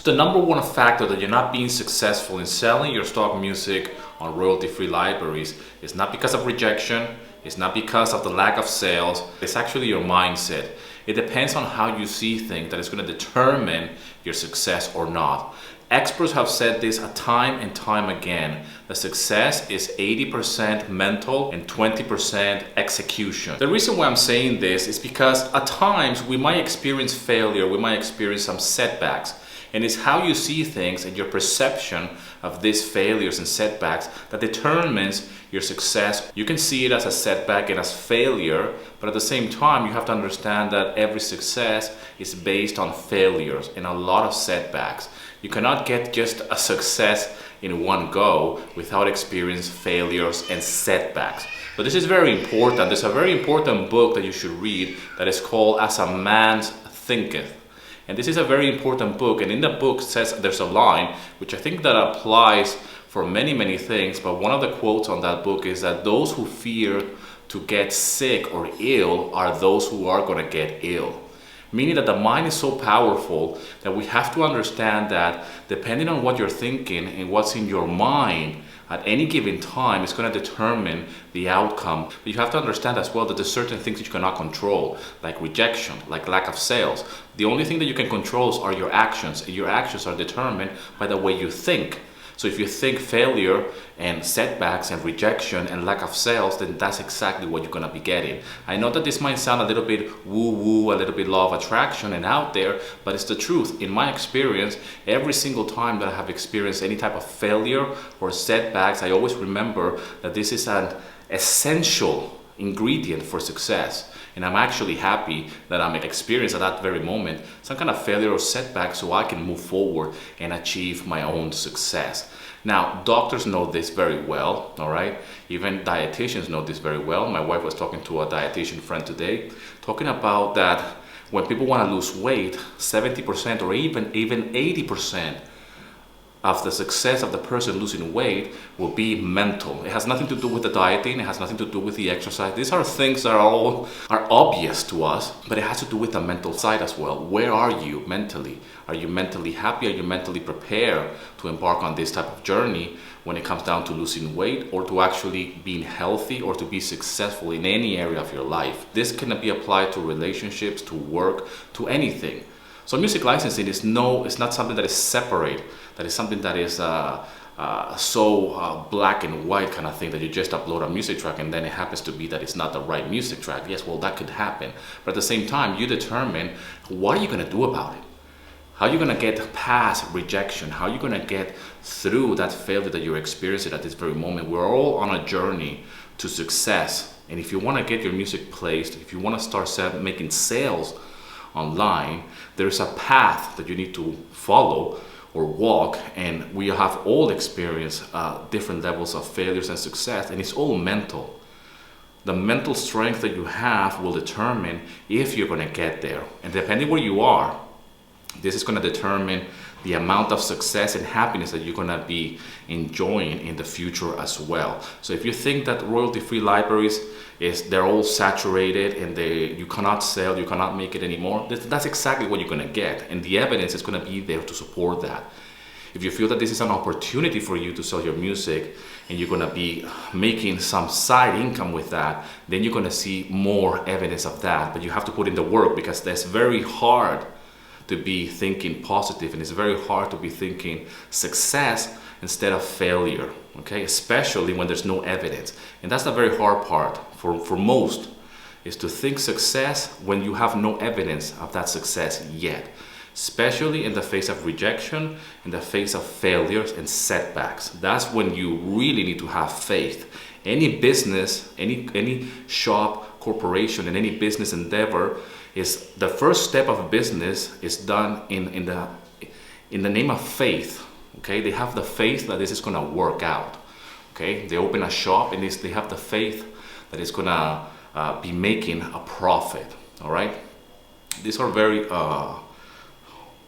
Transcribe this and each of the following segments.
So the number one factor that you're not being successful in selling your stock music on royalty-free libraries is not because of rejection, it's not because of the lack of sales, it's actually your mindset. It depends on how you see things that is going to determine your success or not. Experts have said this time and time again. The success is 80% mental and 20% execution. The reason why I'm saying this is because at times we might experience failure, we might experience some setbacks. And it's how you see things and your perception of these failures and setbacks that determines your success. You can see it as a setback and as failure, but at the same time, you have to understand that every success is based on failures and a lot of setbacks. You cannot get just a success in one go without experiencing failures and setbacks. But this is very important. There's a very important book that you should read that is called As a Man Thinketh. And this is a very important book, and in the book says there's a line which I think that applies for many things, but one of the quotes on that book is that those who fear to get sick or ill are those who are going to get ill. Meaning that the mind is so powerful that we have to understand that depending on what you're thinking and what's in your mind at any given time, it's going to determine the outcome. But you have to understand as well that there's certain things that you cannot control, like rejection, like lack of sales. The only thing that you can control are your actions, and your actions are determined by the way you think. So if you think failure and setbacks and rejection and lack of sales, then that's exactly what you're going to be getting. I know that this might sound a little bit woo-woo, a little bit law of attraction and out there, but it's the truth. In my experience, every single time that I have experienced any type of failure or setbacks, I always remember that this is an essential ingredient for success. And I'm actually happy that I'm experiencing at that very moment some kind of failure or setback so I can move forward and achieve my own success. Now, doctors know this very well, all right? Even dietitians know this very well. My wife was talking to a dietitian friend today, talking about that when people want to lose weight, 70% or even 80% of the success of the person losing weight will be mental. It has nothing to do with the dieting, it has nothing to do with the exercise. These are things that are obvious to us, but it has to do with the mental side as well. Where are you mentally? Are you mentally happy? Are you mentally prepared to embark on this type of journey when it comes down to losing weight or to actually being healthy or to be successful in any area of your life? This can be applied to relationships, to work, to anything. So music licensing is not something that is separate, that is something that is so black and white kind of thing that you just upload a music track and then it happens to be that it's not the right music track. Yes, well, that could happen. But at the same time, you determine what are you going to do about it? How are you going to get past rejection? How are you going to get through that failure that you're experiencing at this very moment? We're all on a journey to success. And if you want to get your music placed, if you want to start making sales online, there's a path that you need to follow or walk, and we have all experienced different levels of failures and success, and it's all mental. The mental strength that you have will determine if you're going to get there, and depending where you are, this is going to determine the amount of success and happiness that you're going to be enjoying in the future as well. So if you think that royalty-free libraries they're all saturated and you cannot sell, you cannot make it anymore, that's exactly what you're going to get, and the evidence is going to be there to support that. If you feel that this is an opportunity for you to sell your music and you're going to be making some side income with that, then you're going to see more evidence of that. But you have to put in the work, because that's very hard to be thinking positive, and it's very hard to be thinking success instead of failure, okay? Especially when there's no evidence. And that's the very hard part for most, is to think success when you have no evidence of that success yet, especially in the face of rejection, in the face of failures and setbacks. That's when you really need to have faith. Any business, any shop, corporation, and any business endeavor, is the first step of a business is done in the name of faith. Okay, they have the faith that this is going to work out. Okay, they open a shop and they have the faith that it's going to be making a profit. All right, these are very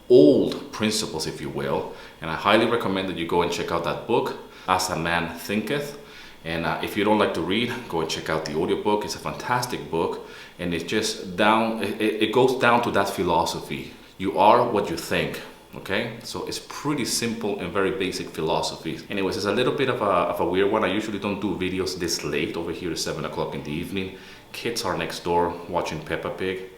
old principles, if you will, and I highly recommend that you go and check out that book, As a Man Thinketh. And if you don't like to read, go and check out the audiobook. It's a fantastic book, and it's just it goes down to that philosophy. You are what you think. Okay, so it's pretty simple and very basic philosophy. Anyways, it's a little bit of a weird one. I usually don't do videos this late. Over here is 7 o'clock in the evening. Kids are next door watching Peppa Pig.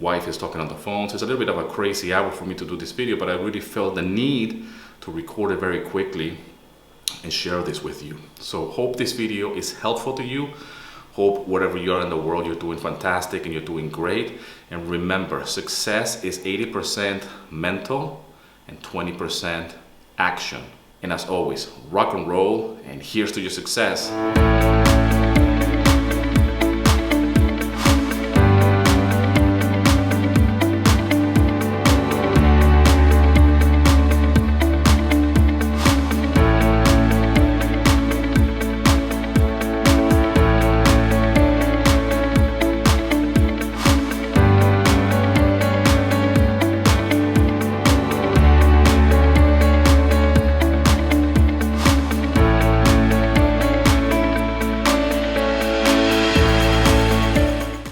Wife is talking on the phone. So it's a little bit of a crazy hour for me to do this video, but I really felt the need to record it very quickly and share this with you. So hope this video is helpful to you. Hope wherever you are in the world, you're doing fantastic and you're doing great. And remember, success is 80% mental and 20% action. And as always, rock and roll, and here's to your success.